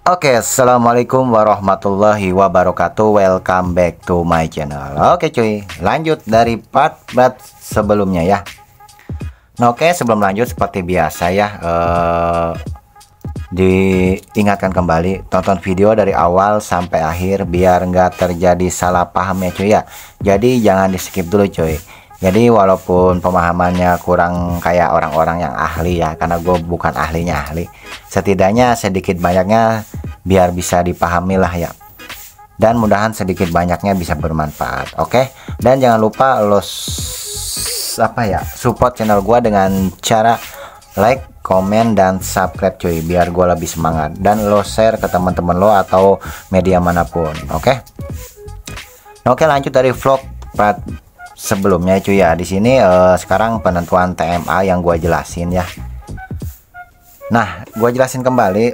Oke, assalamualaikum warahmatullahi wabarakatuh. Welcome back to my channel. Oke cuy, lanjut dari part sebelumnya ya. Nah, oke, sebelum lanjut seperti biasa ya, diingatkan kembali tonton video dari awal sampai akhir biar nggak terjadi salah paham ya cuy ya. Jadi jangan di skip dulu cuy. Jadi walaupun pemahamannya kurang kayak orang-orang yang ahli ya, karena gue bukan ahli, setidaknya sedikit banyaknya biar bisa dipahami lah ya, dan mudahan sedikit banyaknya bisa bermanfaat. Oke, dan jangan lupa lo support channel gue dengan cara like, komen, dan subscribe cuy, biar gue lebih semangat, dan lo share ke teman-teman lo atau media manapun. Oke, lanjut dari vlog part sebelumnya cuy ya. Di sini sekarang penentuan TMA yang gue jelasin ya. Nah, gue jelasin kembali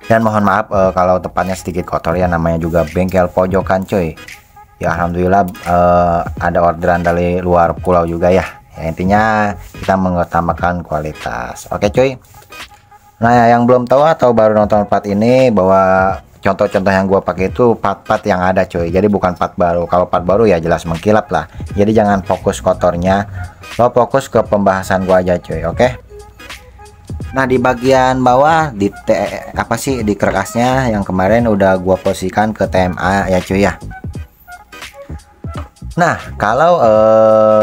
dan mohon maaf kalau tepatnya sedikit kotor ya, namanya juga bengkel pojokan cuy ya. Alhamdulillah ada orderan dari luar pulau juga ya. Intinya kita mengutamakan kualitas. Oke cuy. Nah, yang belum tahu atau baru nonton part ini, bahwa contoh-contoh yang gua pakai itu part-part yang ada cuy, jadi bukan part baru. Kalau part baru ya jelas mengkilap lah, jadi jangan fokus kotornya, lo fokus ke pembahasan gua aja cuy. Oke. Nah, di bagian bawah di di kerkasnya yang kemarin udah gua posisikan ke TMA ya cuy ya. Nah, kalau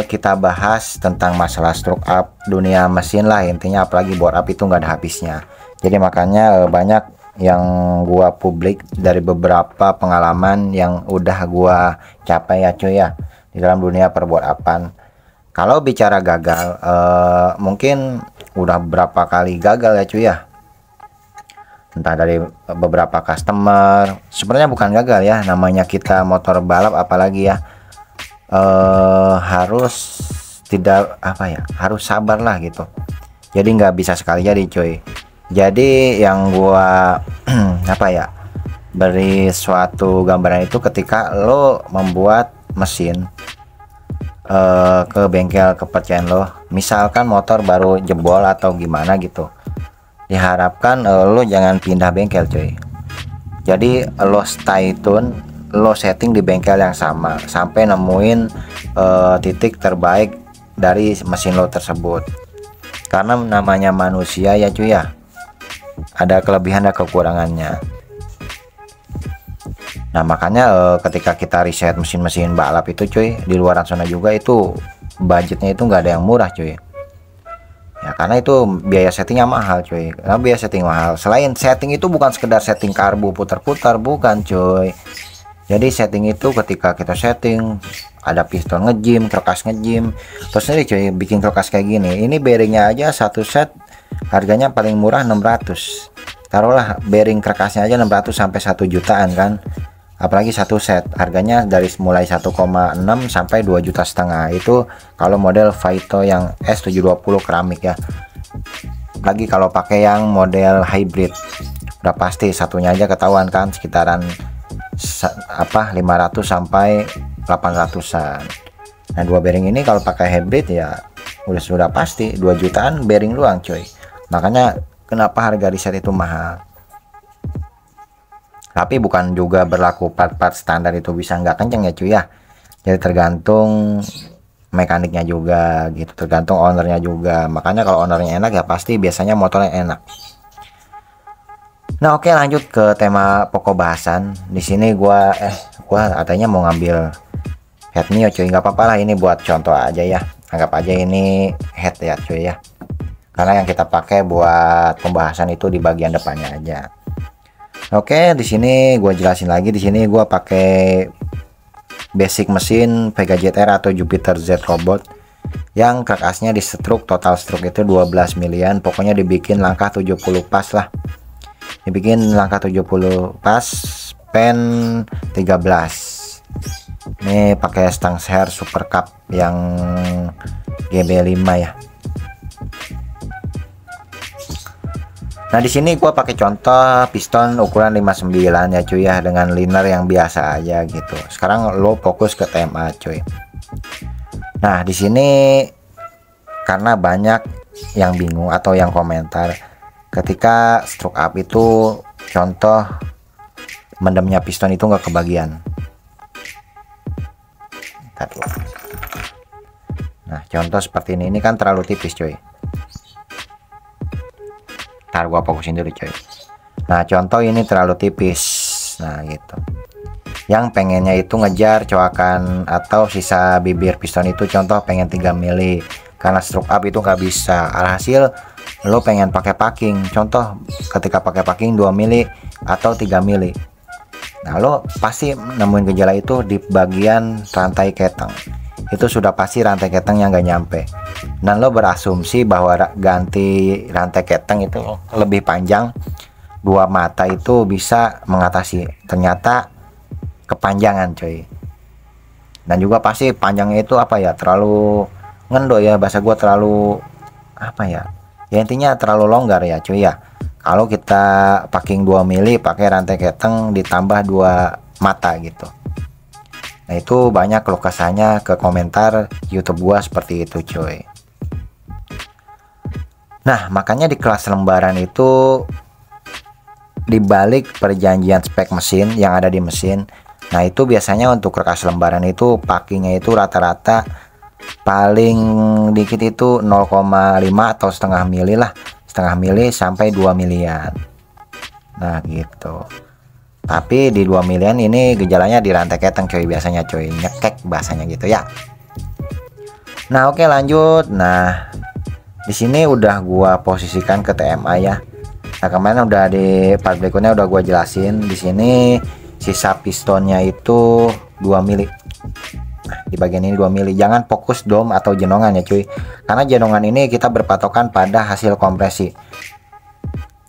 kita bahas tentang masalah stroke up, dunia mesin lah intinya, apalagi bore up itu nggak ada habisnya. Jadi makanya banyak yang gua publik dari beberapa pengalaman yang udah gua capai ya cuy ya di dalam dunia perbore upan. Kalau bicara gagal, mungkin udah berapa kali gagal ya cuy ya, entah dari beberapa customer. Sebenarnya bukan gagal ya, namanya kita motor balap apalagi ya, harus harus sabar lah gitu. Jadi nggak bisa sekali jadi cuy. Jadi yang gua beri suatu gambaran itu ketika lo membuat mesin ke bengkel kepercayaan lo, misalkan motor baru jebol atau gimana gitu, diharapkan lo jangan pindah bengkel cuy. Jadi lo stay tune, lo setting di bengkel yang sama sampai nemuin titik terbaik dari mesin lo tersebut, karena namanya manusia ya cuy ya, ada kelebihan dan kekurangannya. Nah, makanya ketika kita riset mesin-mesin balap itu cuy, di luar sana juga itu budgetnya itu nggak ada yang murah cuy ya, karena itu biaya settingnya mahal cuy. Karena biaya setting mahal, selain setting itu bukan sekedar setting karbu putar-putar, bukan cuy. Jadi setting itu ketika kita setting ada piston ngejim, kerkas ngejim, terus ini cuy bikin kerkas kayak gini. Ini bearingnya aja satu set harganya paling murah 600. Taruhlah bearing kerkasnya aja 600 sampai 1 jutaan kan. Apalagi satu set harganya dari mulai 1,6 sampai 2,5 juta. Itu kalau model Vito yang S720 keramik ya. Lagi kalau pakai yang model hybrid, udah pasti satunya aja ketahuan kan, sekitaran 500 sampai 800-an. Nah, dua bearing ini kalau pakai hybrid ya sudah pasti 2 jutaan bearing luang coy. Makanya kenapa harga riset itu mahal. Tapi bukan juga berlaku part-part standar itu bisa nggak kenceng ya cuy ya. Jadi tergantung mekaniknya juga gitu, tergantung ownernya juga. Makanya kalau ownernya enak ya pasti biasanya motornya enak. Nah, oke, lanjut ke tema pokok bahasan. Di sini gua katanya mau ngambil head Mio cuy, nggak apa-apa lah, ini buat contoh aja ya. Anggap aja ini head ya cuy ya, karena yang kita pakai buat pembahasan itu di bagian depannya aja. Oke, di sini gue jelasin lagi. Di sini gue pakai basic mesin Vega ZR atau Jupiter Z Robot yang kerkasnya di stroke, total stroke itu 12 milian. Pokoknya dibikin langkah 70 pas lah, dibikin langkah 70 pas, pen 13. Ini pakai stang hair Super Cup yang GB5 ya. Nah, di sini gua pakai contoh piston ukuran 59 ya cuy ya, dengan liner yang biasa aja gitu. Sekarang lo fokus ke TMA cuy. Nah, di sini karena banyak yang bingung atau yang komentar, ketika stroke up itu contoh mendemnya piston itu nggak kebagian. Nah contoh seperti ini kan terlalu tipis coy. Ntar gua fokusin dulu coy. Nah contoh ini terlalu tipis. Nah gitu, yang pengennya itu ngejar coakan atau sisa bibir piston itu contoh pengen 3 mili, karena stroke up itu nggak bisa. Alhasil lo pengen pakai packing, contoh ketika pakai packing 2 mili atau 3 mili. Nah lo pasti nemuin gejala itu di bagian rantai keteng. Itu sudah pasti rantai keteng yang nggak nyampe, dan lo berasumsi bahwa ganti rantai keteng itu lebih panjang, 2 mata itu bisa mengatasi. Ternyata kepanjangan coy. Dan juga pasti panjangnya itu apa ya, terlalu ngendo ya, bahasa gua terlalu apa ya, ya intinya terlalu longgar ya cuy ya. Kalau kita packing 2 mili pakai rantai keteng ditambah 2 mata gitu. Nah itu banyak keluh kesahnya ke komentar YouTube gua seperti itu cuy. Nah makanya di kelas lembaran itu dibalik perjanjian spek mesin yang ada di mesin. Nah itu biasanya untuk kerkas lembaran itu packingnya itu rata-rata paling dikit itu 0,5 atau setengah mili lah, setengah mili sampai 2 milian. Nah gitu. Tapi di 2 milian ini gejalanya di rantai keteng coy, biasanya coy, nyekek bahasanya gitu ya. Nah oke lanjut. Nah di sini udah gua posisikan ke TMA ya. Nah kemarin udah di part berikutnya udah gua jelasin. Di sini sisa pistonnya itu 2 mili. Nah, di bagian ini 2 mili. Jangan fokus dom atau jenongan ya cuy, karena jenongan ini kita berpatokan pada hasil kompresi.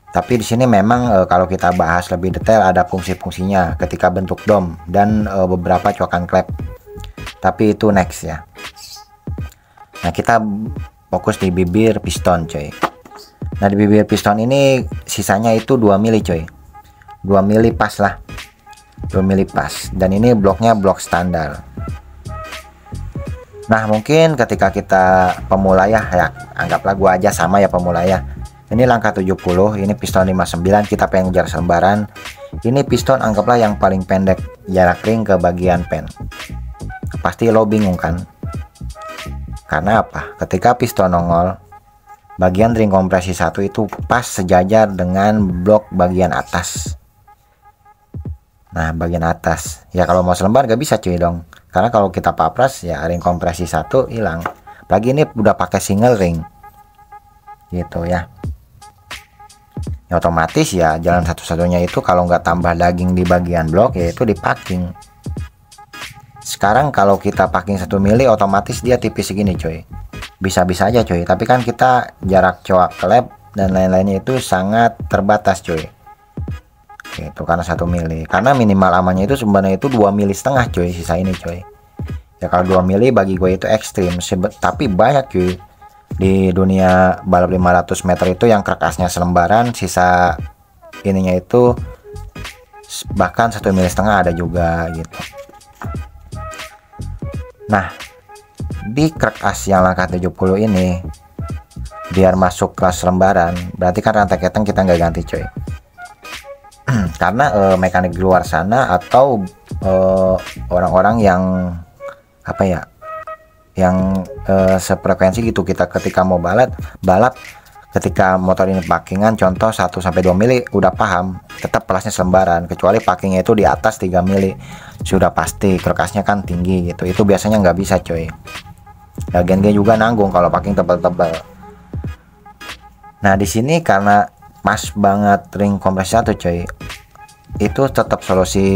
Tapi di sini memang kalau kita bahas lebih detail ada fungsi-fungsinya ketika bentuk dom dan beberapa coakan klep. Tapi itu next ya. Nah kita fokus di bibir piston coy. Nah di bibir piston ini sisanya itu 2 mili coy. 2 mili pas lah, 2 mili pas. Dan ini bloknya blok standar. Nah mungkin ketika kita pemula ya, anggaplah gua aja sama ya pemula ya. Ini langkah 70, ini piston 59, kita pengen ngejar selembaran. Ini piston anggaplah yang paling pendek, jarak ring ke bagian pen. Pasti lo bingung kan? Karena apa? Ketika piston nongol, bagian ring kompresi 1 itu pas sejajar dengan blok bagian atas. Nah bagian atas ya, kalau mau selembar gak bisa cuy dong, karena kalau kita papras ya ring kompresi 1 hilang. Lagi ini udah pakai single ring gitu ya. Ya otomatis ya jalan satu-satunya itu kalau nggak tambah daging di bagian blok yaitu di packing. Sekarang kalau kita packing 1 mili otomatis dia tipis segini coy, bisa-bisa aja coy. Tapi kan kita jarak coak klep dan lain-lainnya itu sangat terbatas coy. Itu karena 1 mili, karena minimal amannya itu sebenarnya itu 2 mili setengah coy, sisa ini coy. Ya kalau 2 mili bagi gue itu ekstrim, tapi banyak cuy di dunia balap 500 meter itu yang kerkasnya selembaran, sisa ininya itu bahkan 1,5 mili ada juga gitu. Nah di kerkas yang langkah 70 ini biar masuk kelas lembaran berarti kan rantai keteng kita nggak ganti coy. Karena mekanik di luar sana atau orang-orang yang apa ya, yang sefrekuensi gitu, kita ketika mau balap ketika motor ini packingan contoh 1-2 mili udah paham tetap kelasnya selembaran, kecuali packingnya itu di atas 3 mili sudah pasti kerkasnya kan tinggi gitu, itu biasanya nggak bisa coy. Bagian G juga nanggung kalau packing tebal-tebal. Nah di sini karena pas banget ring kompresi 1 coy, itu tetap solusi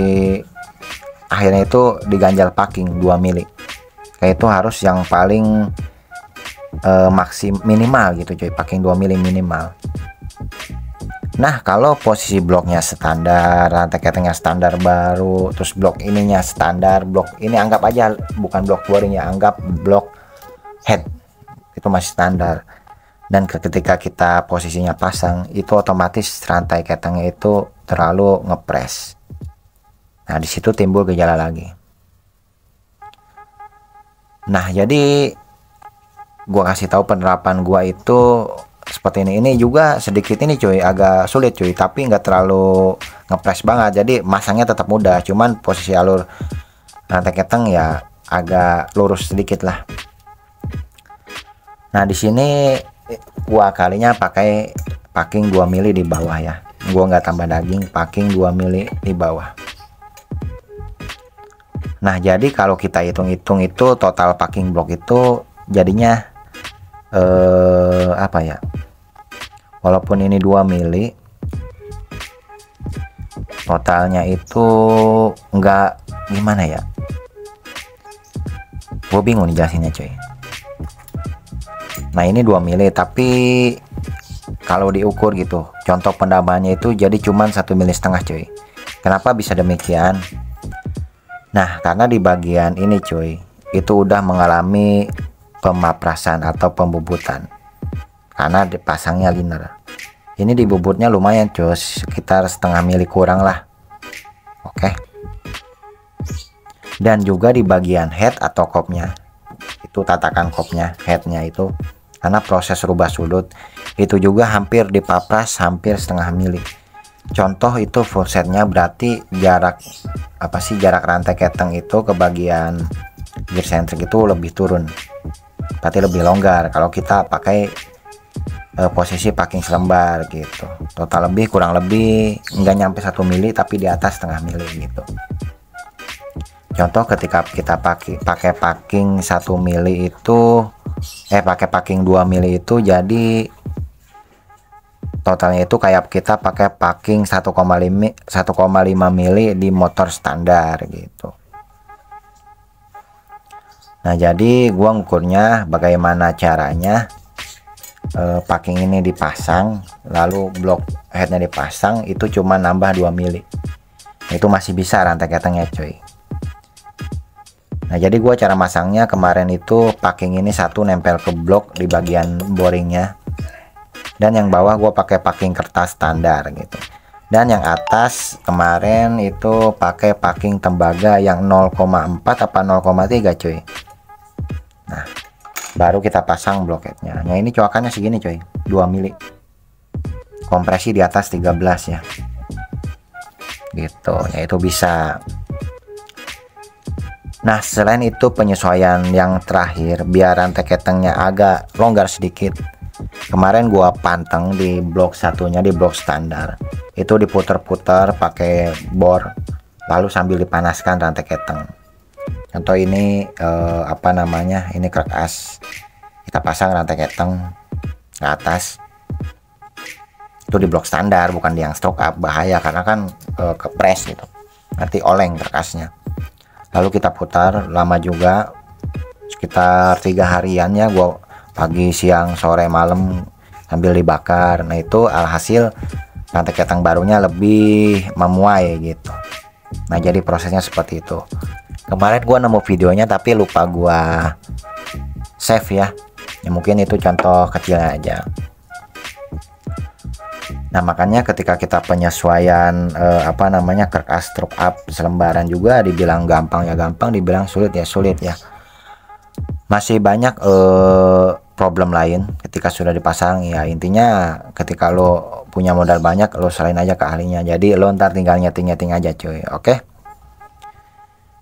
akhirnya itu diganjal packing 2 mili. Kayak itu harus yang paling minimal gitu coy, packing 2 mili minimal. Nah kalau posisi bloknya standar, rantai ketengnya standar baru, terus blok ininya standar, blok ini anggap aja bukan blok boring ya, anggap blok head itu masih standar. Dan ketika kita posisinya pasang itu otomatis rantai ketengnya itu terlalu ngepres. Nah disitu timbul gejala lagi. Nah jadi gua kasih tahu penerapan gua itu seperti ini juga sedikit ini cuy, agak sulit cuy, tapi nggak terlalu ngepres banget, jadi masangnya tetap mudah, cuman posisi alur rantai keteng ya agak lurus sedikit lah. Nah di sini gua kalinya pakai packing 2 mili di bawah ya, gua nggak tambah daging, packing 2 mili di bawah. Nah jadi kalau kita hitung-hitung itu total packing block itu jadinya apa ya, walaupun ini 2 mili totalnya itu enggak, gimana ya, gue bingung nih jelasinnya cuy. Nah ini 2 mili tapi kalau diukur gitu, contoh pendambahannya itu jadi cuman 1,5 mili cuy. Kenapa bisa demikian? Nah karena di bagian ini cuy itu udah mengalami pemaprasan atau pembubutan karena dipasangnya liner. Ini di bubutnya lumayan cuy, sekitar 0,5 mili kurang lah. Oke. Dan juga di bagian head atau kopnya, itu tatakan kopnya, headnya itu, karena proses rubah sudut itu juga hampir dipapras hampir 0,5 mili. Contoh itu full setnya, berarti jarak apa sih, jarak rantai keteng itu ke bagian gear centric itu lebih turun, berarti lebih longgar kalau kita pakai posisi packing selembar gitu. Total lebih kurang lebih nggak nyampe 1 mili tapi di atas 0,5 mili gitu. Contoh ketika kita pakai packing 1 mili itu pakai packing 2 mili itu, jadi totalnya itu kayak kita pakai packing 1,5 mili di motor standar gitu. Nah jadi gua ngukurnya bagaimana caranya, packing ini dipasang lalu blok headnya dipasang itu cuma nambah 2 mili, itu masih bisa rantai ketengnya cuy. Nah jadi gua cara masangnya kemarin itu packing ini satu nempel ke blok di bagian boringnya, dan yang bawah gua pakai packing kertas standar gitu, dan yang atas kemarin itu pakai packing tembaga yang 0,4 apa 0,3 cuy. Nah baru kita pasang bloketnya. Nah ini coakannya segini coy, 2 mili, kompresi di atas 13 ya gitu ya, itu bisa. Nah selain itu penyesuaian yang terakhir biar rantai ketengnya agak longgar sedikit, kemarin gua panteng di blok satunya, di blok standar itu diputer-puter pakai bor lalu sambil dipanaskan rantai keteng. Contoh ini apa namanya, ini krek as, kita pasang rantai keteng ke atas itu di blok standar, bukan di yang stroke up, bahaya karena kan kepres gitu, nanti oleng krek asnya. Lalu kita putar lama juga, sekitar 3 harian ya, gua pagi siang sore malam sambil dibakar. Nah itu alhasil rantai keteng barunya lebih memuai gitu. Nah jadi prosesnya seperti itu. Kemarin gua nemu videonya tapi lupa gua save ya, mungkin itu contoh kecilnya aja. Nah makanya ketika kita penyesuaian apa namanya krek as stroke up selembaran juga dibilang gampang ya gampang, dibilang sulit ya sulit ya. Masih banyak problem lain ketika sudah dipasang ya. Intinya ketika lo punya modal banyak, lo serahin aja ke ahlinya, jadi lo ntar tinggal nyeting aja cuy. Oke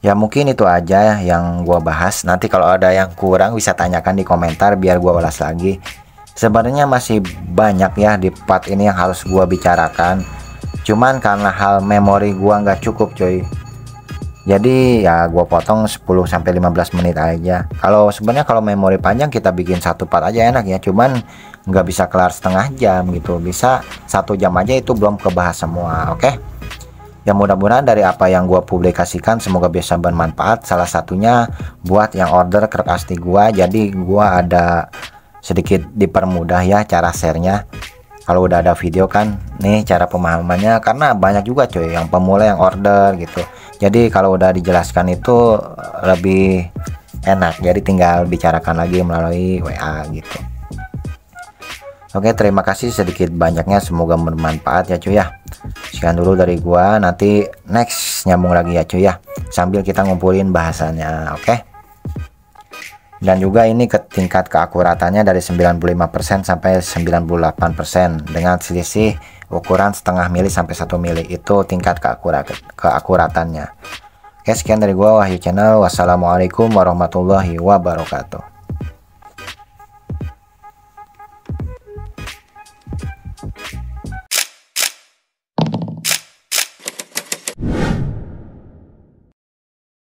ya, mungkin itu aja yang gua bahas. Nanti kalau ada yang kurang bisa tanyakan di komentar biar gua ulas lagi. Sebenarnya masih banyak ya di part ini yang harus gua bicarakan, cuman karena hal memori gua nggak cukup cuy, jadi ya gua potong 10-15 menit aja. Kalau sebenarnya kalau memori panjang kita bikin 1 part aja enak ya, cuman nggak bisa kelar setengah jam gitu, bisa 1 jam aja itu belum kebahas semua. Oke ya, mudah-mudahan dari apa yang gua publikasikan semoga bisa bermanfaat. Salah satunya buat yang order krek asti gua, jadi gua ada sedikit dipermudah ya cara sharenya. Kalau udah ada video kan nih cara pemahamannya, karena banyak juga cuy yang pemula yang order gitu, jadi kalau udah dijelaskan itu lebih enak, jadi tinggal bicarakan lagi melalui WA gitu. Oke terima kasih sedikit banyaknya, semoga bermanfaat ya cuy ya. Sekian dulu dari gua, nanti next nyambung lagi ya cuy ya, sambil kita ngumpulin bahasannya. Oke Dan juga ini ke tingkat keakuratannya dari 95% sampai 98% dengan selisih ukuran setengah mili sampai 1 mili, itu tingkat keakuratannya. Oke, sekian dari gua Wahyu Channel. Wassalamualaikum warahmatullahi wabarakatuh.